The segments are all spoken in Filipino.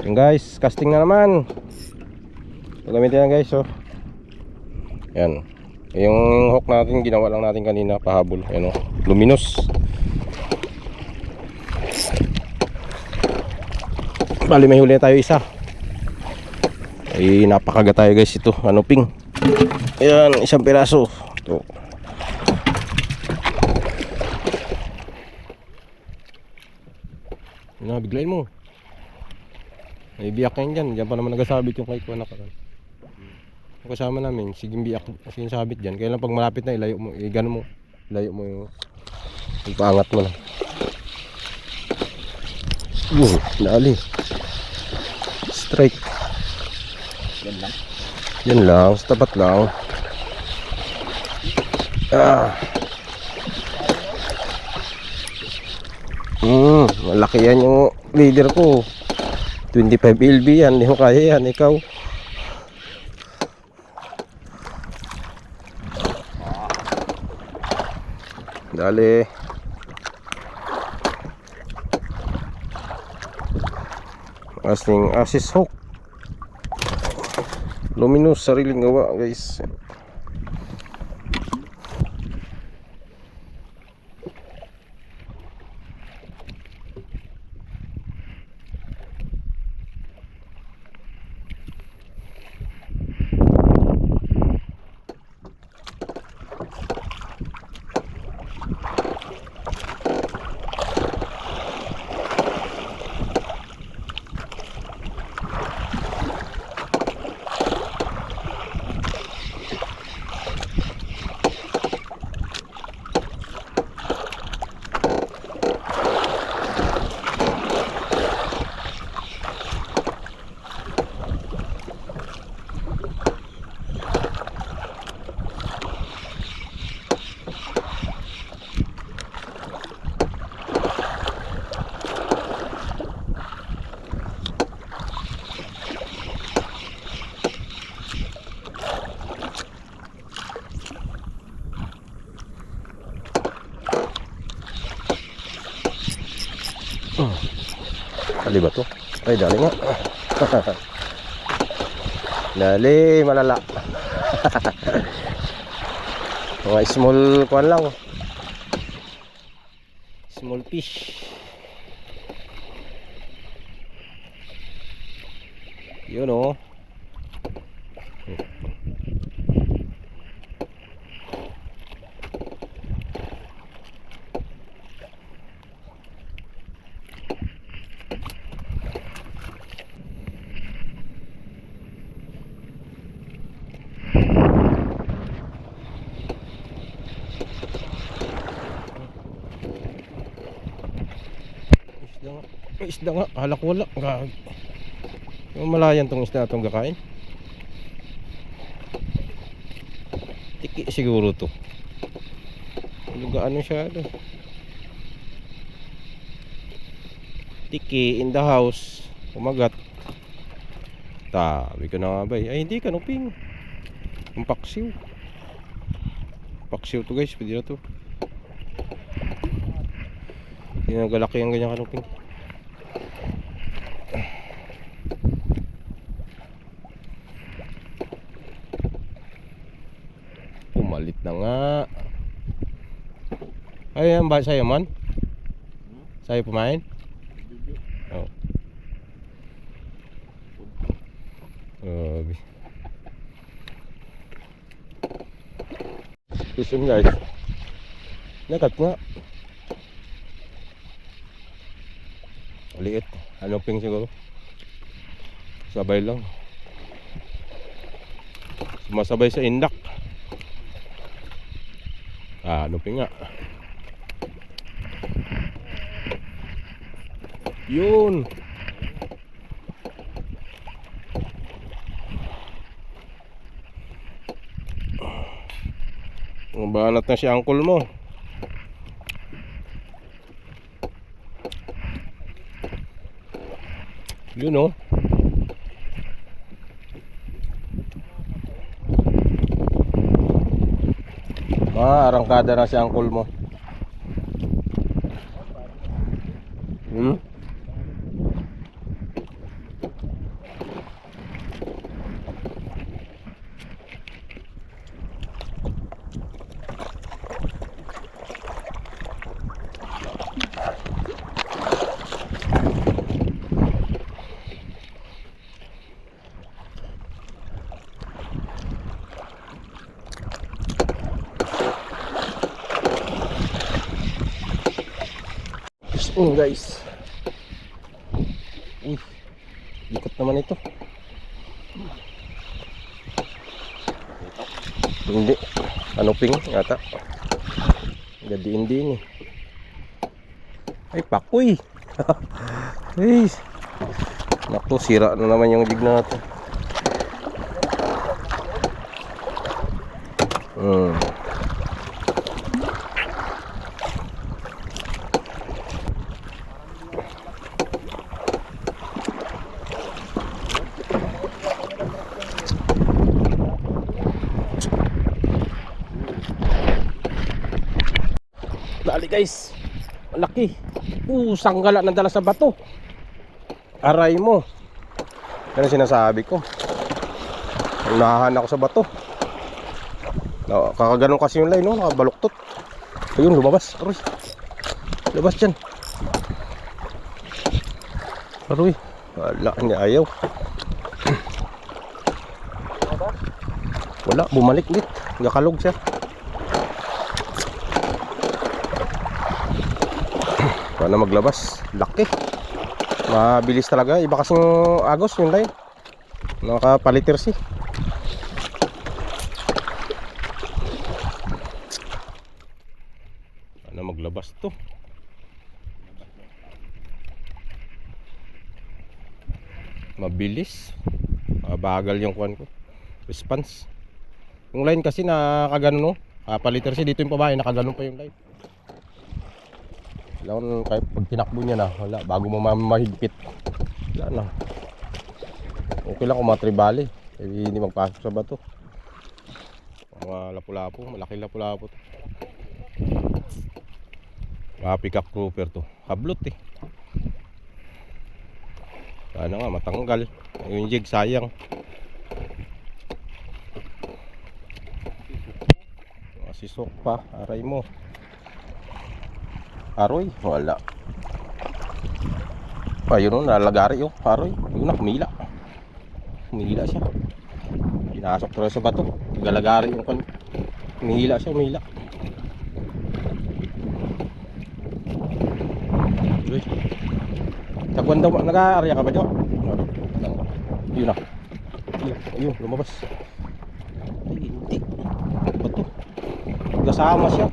Yung guys, casting na naman. Gagamitin yan guys, oh. Yan. Yung hook natin, ginawa lang natin kanina, pahabol. Yan, oh. Luminous. Bali, may huli tayo isa. Ay, napakaga tayo guys ito. Ano ping? Ayan, isang piraso. Ito. Yun na, biglayin mo. May biyak yan dyan. Diyan pa naman nagasabit yung kay ko anak. Yung kasama namin, sige biyak. Kasi yung sabit dyan. Kaya lang pag malapit na, ilayo mo. Gano mo. Ilayo mo yung paangat mo lang. Dali. Strike. Yan lang. Yan lang, sa tapat lang. Malaki yan yung leader ko. 25 LB yan, hindi mo kaya yan, ikaw. Dali. Asing assist hook. Luminous, sariling gawa guys. Dali ba to? Ay, dali nga. Dali, malala. Mga small kuan lang. Small fish. Yun oh. Isda nga, halak wala. Malayan tong isda itong kakain. Tiki siguro to. Ano siya ito? Tiki in the house. Umagat. Tabi ko na nga ba? Ay hindi, kanuping. Ang paksiw. Paksiw to guys, pwede na to. Hindi na galaki ang ganyan kanuping. Pumalit na nga. Ay, yan ba sa'yo man? Sa'yo pumain? Oo. Listen guys. Nakat nga. Liit. Hanuping siguro. Sabay lang. Sumasabay sa indak. Hanuping nga. Yun. Banat na si uncle mo. Yun oh. Arangkada na si uncle mo. Guys. Uy, ikot naman ito. Hindi. Ano ping yata. Gadiin din eh. Ay, pakoy. Guys. Naku, sira na naman yung jig natin. Dali guys. Malaki. Sanggala na dala sa bato. Aray mo. Yan ang sinasabi ko. Unahan ako sa bato. Kakaganon kasi yung line, no? Nakabaluktot. Ayun, lumabas. Aroy. Lumabas dyan. Aroy. Wala, niya ayaw. Wala, bumalik ulit. Gakalog siya. Paano maglabas? Laki. Mabilis talaga. Iba kasing agos yung line. Nakapaliter si. Paano maglabas to? Mabilis. Bagal yung kuwan ko. Response. Yung line kasi nakagano, no? Paliter si. Dito yung pabahay. Nakagano pa yung line. Kailangan kahit pag tinakbo niya na, wala, bago mo mahigpit, wala na. Okay lang kung matribali, hindi magpasok sa bato. Mga lapu-lapu, malaki lapu-lapu to. Mga pick-up grouper to, hablot eh. Sana nga matanggal yung jig, sayang. Masisok pa, aray mo. Aroy, wala. Ayun o, nalagari yung aroy. Yun na, kumila. Kumila siya. Pinasok talaga sa bato. Galagari yung kan. Kumila siya, kumila. Uy. Tagwan daw, nag-aarya ka ba dyan? Yun na. Ayun, lumabas. Ay, hindi. Bato. Kasama siya.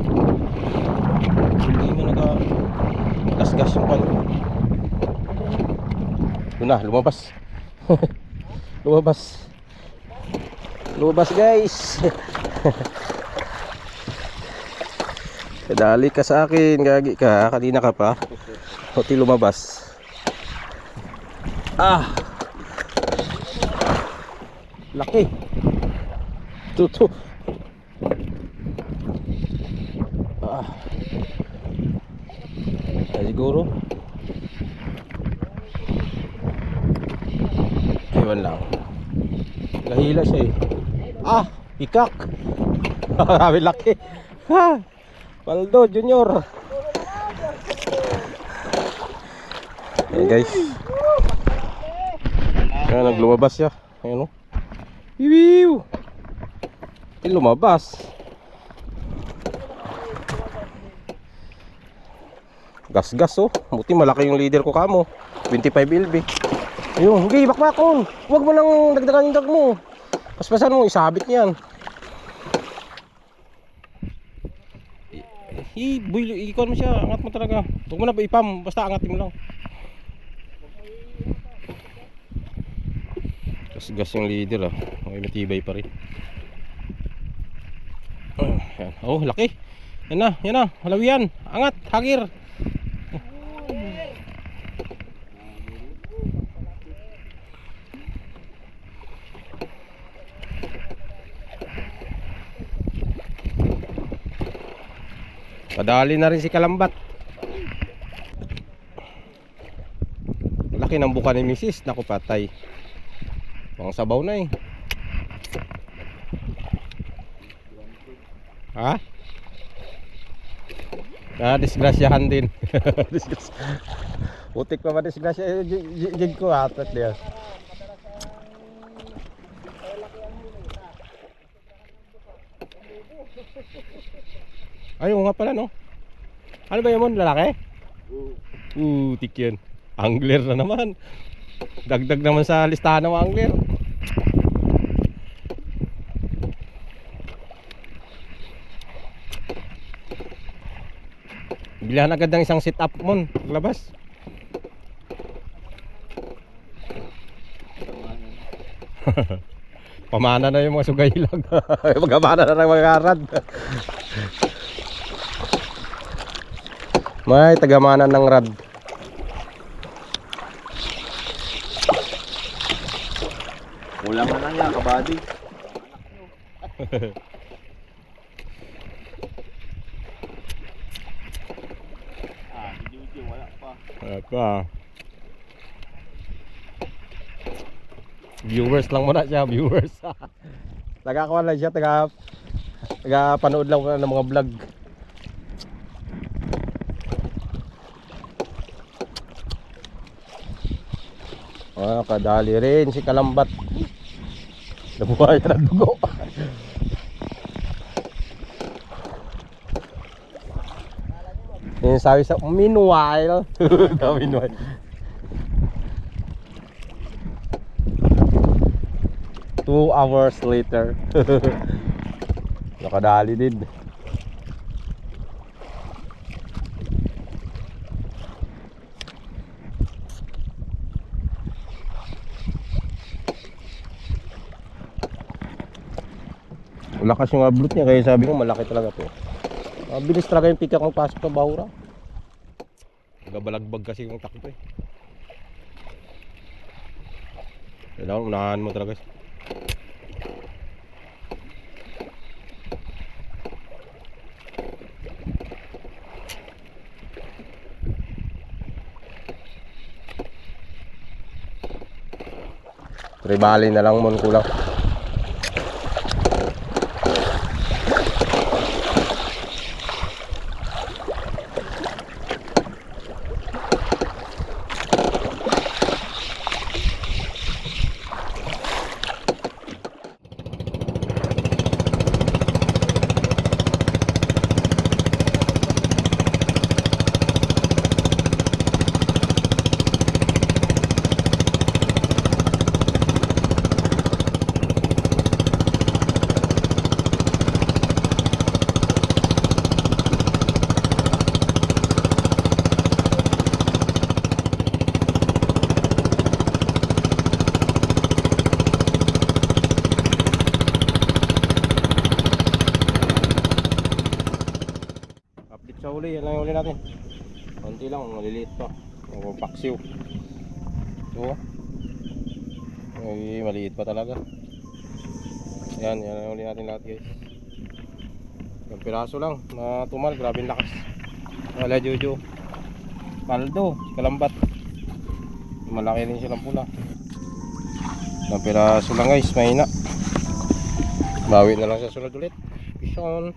Hindi mo nag-gas-gas yung pan. Doon na, lumabas. Lumabas. Lumabas guys. Kadali ka sa akin, gagi ka. Kanina ka pa. Hoti lumabas. Ah. Laki. Tuto. Ah. Siguro ewan lang, nahila siya eh. Ah, pikak. Grabe laki. Ha, Paldo Junior. Ayan guys, ayan, naglumabas siya. Ayan o, wiwiw. Lumabas. Gas-gas oh. Buti malaki yung leader ko kamo. 25 LB. Ayun, hindi bakbakon. Huwag mo nang dagdagan yung dag mo. Paspasan mo, isabit niyan. Boy, ikon mo siya, angat mo talaga. Huwag mo na ipam, basta angatin mo lang. Gas-gas yung leader ah. May matibay pa rin. Yan. Oh, laki. Yan na, halawian. Angat, hagir. Padali na rin si Kalambat. Laki ng buka ni Mrs. Naku, patay. Pang sabaw na eh. Ha? Disgrasyahan din. Putik pa ba disgrasya? Jig ko atat diya. Ay, nga pala no. Ano ba yun, lalaki? Tik yan. Angler na naman. Dagdag naman sa listahan ng angler. Bilihan agad ng isang sit-up mon. Paglabas. Pamana na yung mga sugailag. Magamana na ng mga karad. May tagamana ng rad. Kulang na lang yan, kabady. Si Juju, wala pa. Apa? Viewers lang muna siya, viewers. Taga-kuha lang siya, taga-panood lang ng mga vlog. Kadali rin si Kalambat. Nabuhay na ng dugo. Yung sabi sa meanwhile. Meanwhile. Two hours later. Nakadali din. Malakas yung ablot niya, kaya sabi ko malaki talaga to. Bilis talaga yung pikak ng pasok ng bahura. Nagabalagbag kasi yung takbo eh. Kailangan unahan mo talaga. Tribali na lang mo kulang. Sa huli, yan lang yung huli natin. Konti lang, maliliit pa. Ang paksiw. Ito. Ay, maliit pa talaga. Yan lang yung huli natin lahat guys. Yung piraso lang, na tumal, grabe lakas. Wala Jojo. Paldo, Kalambat. Malaki rin silang pula. Yung piraso lang guys, mahina. Bawi na lang sa sunod ulit. Peace on.